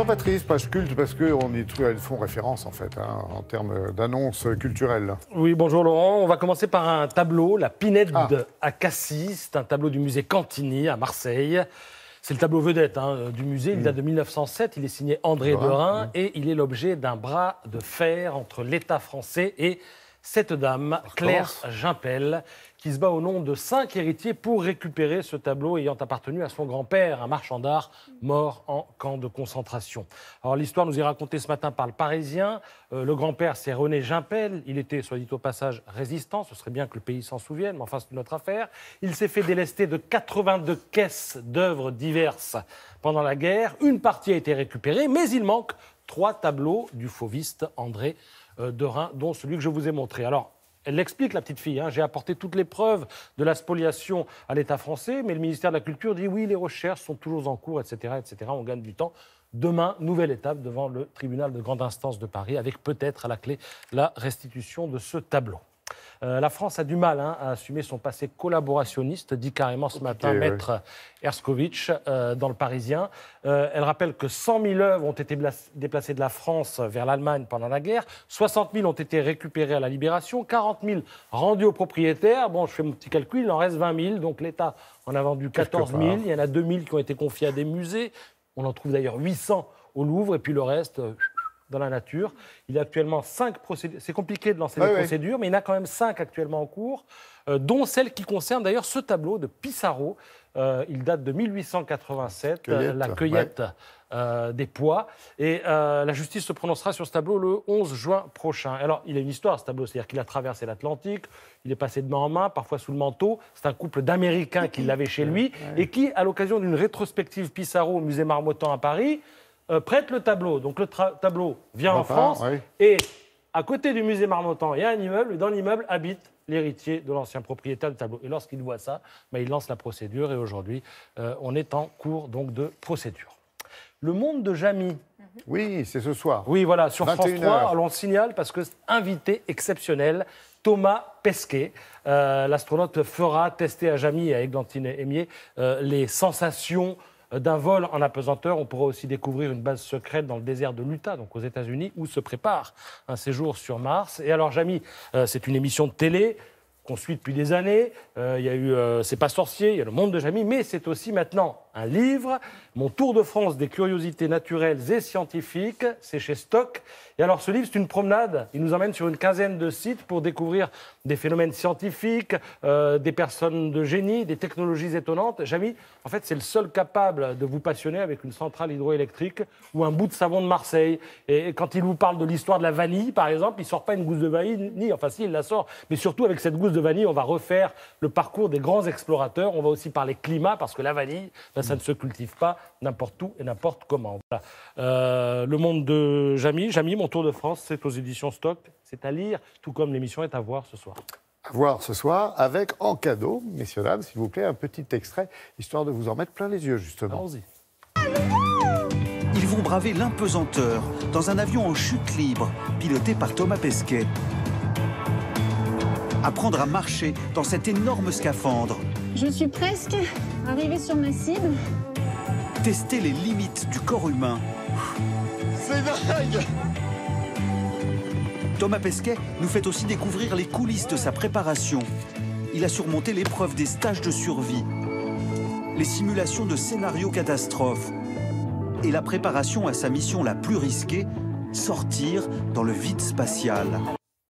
Jean-Patrice, page culte, parce qu'on y font référence en fait, hein, en termes d'annonces culturelles. Oui, bonjour Laurent. On va commencer par un tableau, La Pinède à Cassis. C'est un tableau du musée Cantini à Marseille. C'est le tableau vedette du musée. Il date de 1907. Il est signé André Derain et il est l'objet d'un bras de fer entre l'État français et cette dame, Claire Gimpel, qui se bat au nom de 5 héritiers pour récupérer ce tableau ayant appartenu à son grand-père, un marchand d'art mort en camp de concentration. Alors l'histoire nous est racontée ce matin par le Parisien. Le grand-père, c'est René Gimpel. Il était, soit dit au passage, résistant. Ce serait bien que le pays s'en souvienne, mais enfin, c'est une autre affaire. Il s'est fait délester de 82 caisses d'œuvres diverses pendant la guerre. Une partie a été récupérée, mais il manque 3 tableaux du fauviste André Derain, dont celui que je vous ai montré. Alors, elle l'explique, la petite fille. J'ai apporté toutes les preuves de la spoliation à l'État français, mais le ministère de la Culture dit oui, les recherches sont toujours en cours, etc., etc. On gagne du temps. Demain, nouvelle étape devant le tribunal de grande instance de Paris, avec peut-être à la clé la restitution de ce tableau. La France a du mal à assumer son passé collaborationniste, dit carrément ce matin Maître Herskovitch dans le Parisien. Elle rappelle que 100 000 œuvres ont été déplacées de la France vers l'Allemagne pendant la guerre, 60 000 ont été récupérées à la Libération, 40 000 rendues aux propriétaires. Bon, je fais mon petit calcul, il en reste 20 000, donc l'État en a vendu 14 000, il y en a 2 000 qui ont été confiés à des musées, on en trouve d'ailleurs 800 au Louvre, et puis le reste dans la nature. Il y a actuellement 5 procédures. C'est compliqué de lancer des procédures, mais il y en a quand même 5 actuellement en cours, dont celle qui concerne d'ailleurs ce tableau de Pissarro. Il date de 1887, la cueillette des pois. Et la justice se prononcera sur ce tableau le 11 juin prochain. Alors, il a une histoire, ce tableau, c'est-à-dire qu'il a traversé l'Atlantique, il est passé de main en main, parfois sous le manteau. C'est un couple d'Américains qui l'avait chez lui et qui, à l'occasion d'une rétrospective Pissarro au musée Marmottan à Paris, prête le tableau. Donc le tableau vient en France et à côté du musée Marmottan, il y a un immeuble et dans l'immeuble habite l'héritier de l'ancien propriétaire du tableau. Et lorsqu'il voit ça, il lance la procédure et aujourd'hui, on est en cours donc, de procédure. Le monde de Jamy. Oui, c'est ce soir. Oui, voilà, sur France 3. 21h. Alors on le signale parce que c'est invité exceptionnel, Thomas Pesquet. L'astronaute fera tester à Jamy et à Églantine-Émier les sensations d'un vol en apesanteur. On pourra aussi découvrir une base secrète dans le désert de l'Utah, donc aux États-Unis, où se prépare un séjour sur Mars. Et alors, Jamy, c'est une émission de télé qu'on suit depuis des années. Il y a eu C'est pas sorcier, il y a Le Monde de Jamy, mais c'est aussi maintenant un livre, Mon Tour de France des curiosités naturelles et scientifiques. C'est chez Stock. Et alors, ce livre, c'est une promenade. Il nous emmène sur une quinzaine de sites pour découvrir des phénomènes scientifiques, des personnes de génie, des technologies étonnantes. Jamy, en fait, c'est le seul capable de vous passionner avec une centrale hydroélectrique ou un bout de savon de Marseille. Et quand il vous parle de l'histoire de la vanille, par exemple, il ne sort pas une gousse de vanille, enfin si, il la sort. Mais surtout, avec cette gousse de vanille, on va refaire le parcours des grands explorateurs. On va aussi parler climat, parce que la vanille, ça ne se cultive pas n'importe où et n'importe comment. Voilà. Le monde de Jamy, Mon Tour de France, c'est aux éditions Stock. C'est à lire, tout comme l'émission est à voir ce soir. À voir ce soir, avec en cadeau, messieurs, dames, s'il vous plaît, un petit extrait, histoire de vous en mettre plein les yeux, justement. Allons-y. Ils vont braver l'impesanteur dans un avion en chute libre, piloté par Thomas Pesquet. Apprendre à marcher dans cet énorme scaphandre. Je suis presque arrivée sur ma cible. Tester les limites du corps humain. C'est dingue! Thomas Pesquet nous fait aussi découvrir les coulisses de sa préparation. Il a surmonté l'épreuve des stages de survie, les simulations de scénarios catastrophes et la préparation à sa mission la plus risquée, sortir dans le vide spatial.